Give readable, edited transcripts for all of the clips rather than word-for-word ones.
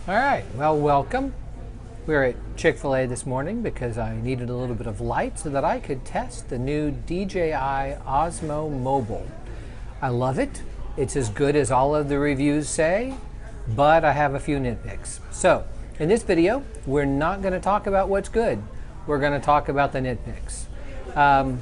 All right, well, welcome. We're at Chick-fil-A this morning because I needed a little bit of light so that I could test the new DJI Osmo Mobile. I love it. It's as good as all of the reviews say, but I have a few nitpicks. So, in this video, we're not going to talk about what's good. We're going to talk about the nitpicks.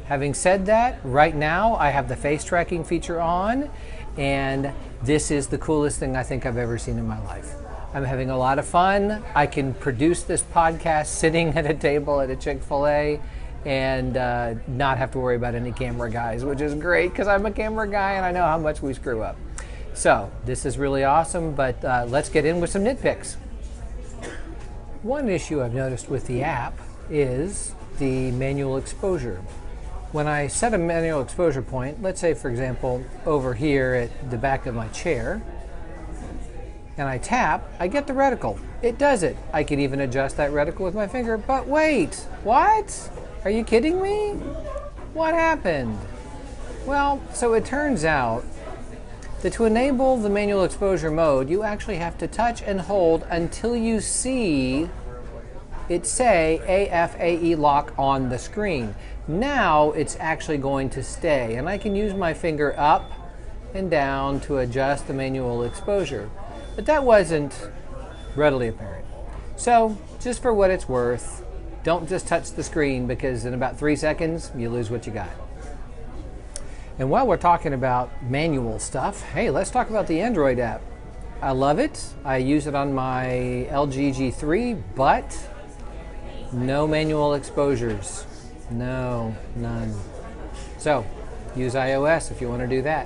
Having said that, right now I have the face tracking feature on, and this is the coolest thing I think I've ever seen in my life. I'm having a lot of fun. I can produce this podcast sitting at a table at a Chick-fil-A and not have to worry about any camera guys, which is great because I'm a camera guy and I know how much we screw up. So this is really awesome, but let's get in with some nitpicks. One issue I've noticed with the app is the manual exposure. When I set a manual exposure point, let's say for example over here at the back of my chair, and I tap, I get the reticle. It does it. I can even adjust that reticle with my finger, but wait, what? Are you kidding me? What happened? Well, so it turns out that to enable the manual exposure mode, you actually have to touch and hold until you see it say AFAE lock on the screen. Now it's actually going to stay, and I can use my finger up and down to adjust the manual exposure. But that wasn't readily apparent. So, just for what it's worth, don't just touch the screen because in about 3 seconds, you lose what you got. And while we're talking about manual stuff, hey, let's talk about the Android app. I love it. I use it on my LG G3, but no manual exposures. No, none. So, use iOS if you want to do that.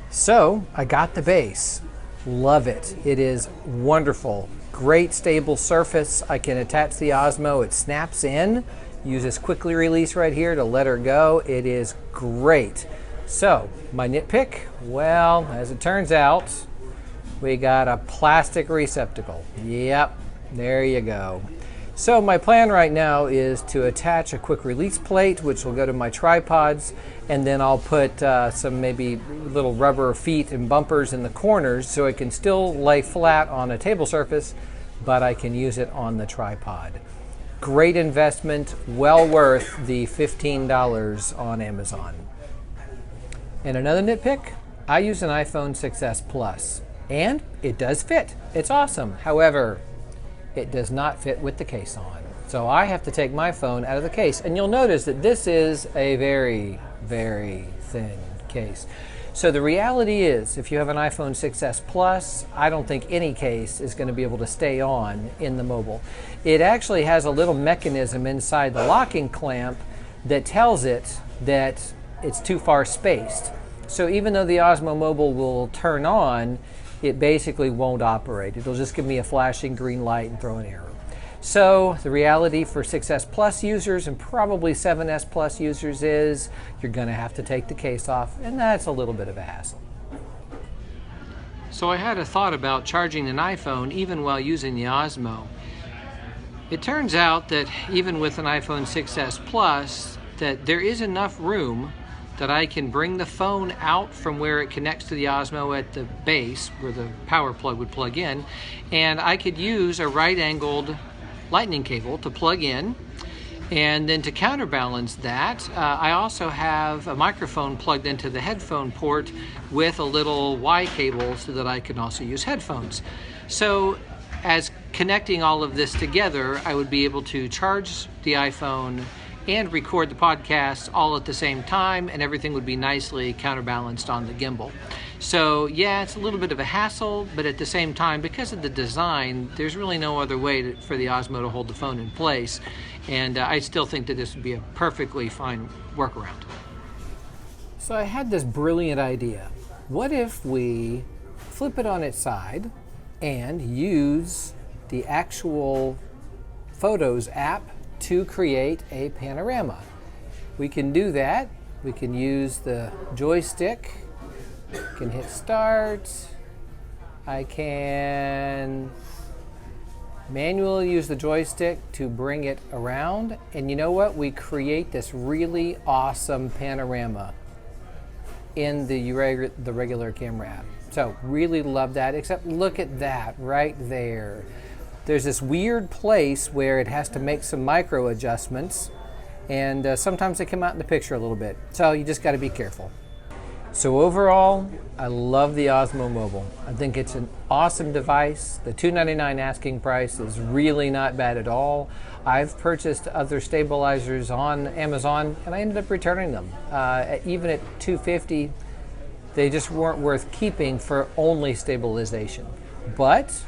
So, I got the base. Love it. It is wonderful. Great stable surface. I can attach the Osmo. It snaps in. Use this quickly release right here to let her go. It is great. So, my nitpick? Well, as it turns out, we got a plastic receptacle. Yep, there you go. So my plan right now is to attach a quick release plate, which will go to my tripods, and then I'll put some maybe little rubber feet and bumpers in the corners so it can still lay flat on a table surface, but I can use it on the tripod. Great investment, well worth the $15 on Amazon. And another nitpick, I use an iPhone 6s Plus, and it does fit. It's awesome. However, it does not fit with the case on. So I have to take my phone out of the case. And you'll notice that this is a very, very thin case. So the reality is, if you have an iPhone 6s Plus, I don't think any case is going to be able to stay on in the mobile. It actually has a little mechanism inside the locking clamp that tells it that it's too far spaced. So even though the Osmo Mobile will turn on, it basically won't operate. It'll just give me a flashing green light and throw an error. So the reality for 6S Plus users and probably 7S Plus users is you're going to have to take the case off, and that's a little bit of a hassle. So I had a thought about charging an iPhone even while using the Osmo. It turns out that even with an iPhone 6S Plus, that there is enough room that I can bring the phone out from where it connects to the Osmo at the base, where the power plug would plug in, and I could use a right-angled lightning cable to plug in, and then to counterbalance that, I also have a microphone plugged into the headphone port with a little Y cable so that I can also use headphones. So as connecting all of this together, I would be able to charge the iPhone and record the podcast all at the same time, and everything would be nicely counterbalanced on the gimbal. So yeah, it's a little bit of a hassle, but at the same time, because of the design, there's really no other way for the Osmo to hold the phone in place, and I still think that this would be a perfectly fine workaround. So I had this brilliant idea. What if we flip it on its side and use the actual Photos app to create a panorama? We can do that. We can use the joystick. Can hit start. I can manually use the joystick to bring it around. And you know what? We create this really awesome panorama. in the regular camera app. So really love that, except look at that right there. There's this weird place where it has to make some micro adjustments, and sometimes they come out in the picture a little bit. So you just got to be careful. So overall, I love the Osmo Mobile. I think it's an awesome device. The $299 asking price is really not bad at all. I've purchased other stabilizers on Amazon and I ended up returning them. Even at $250, they just weren't worth keeping for only stabilization. But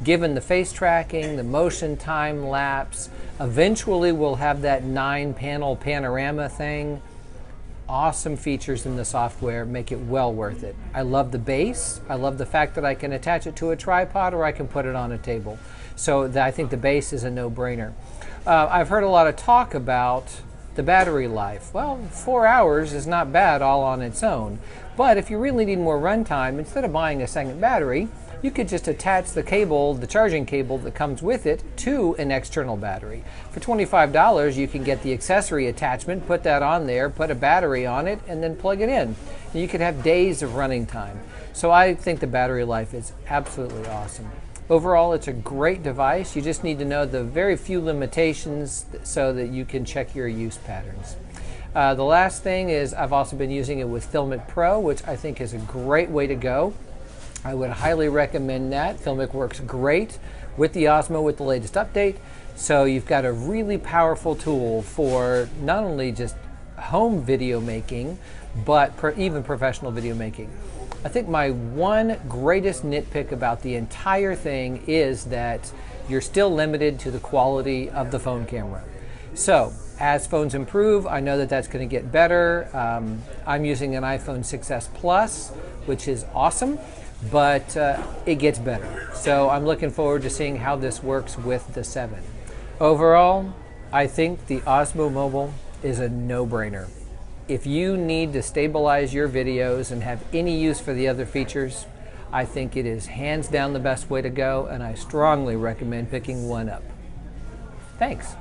given the face tracking, the motion time lapse, eventually we'll have that 9-panel panorama thing. Awesome features in the software make it well worth it. I love the base. I love the fact that I can attach it to a tripod or I can put it on a table. So I think the base is a no-brainer. I've heard a lot of talk about the battery life. Well, 4 hours is not bad all on its own. But if you really need more runtime, instead of buying a second battery, you could just attach the cable, the charging cable that comes with it, to an external battery. For $25, you can get the accessory attachment, put that on there, put a battery on it, and then plug it in. And you could have days of running time. So I think the battery life is absolutely awesome. Overall, it's a great device. You just need to know the very few limitations so that you can check your use patterns. The last thing is I've also been using it with Filmic Pro, which I think is a great way to go. I would highly recommend that. Filmic works great with the Osmo with the latest update. So you've got a really powerful tool for not only just home video making, but even professional video making. I think my one greatest nitpick about the entire thing is that you're still limited to the quality of the phone camera. So as phones improve, I know that that's going to get better. I'm using an iPhone 6s Plus, which is awesome. But it gets better. So I'm looking forward to seeing how this works with the 7. Overall, I think the Osmo Mobile is a no-brainer. If you need to stabilize your videos and have any use for the other features, I think it is hands down the best way to go, and I strongly recommend picking one up. Thanks.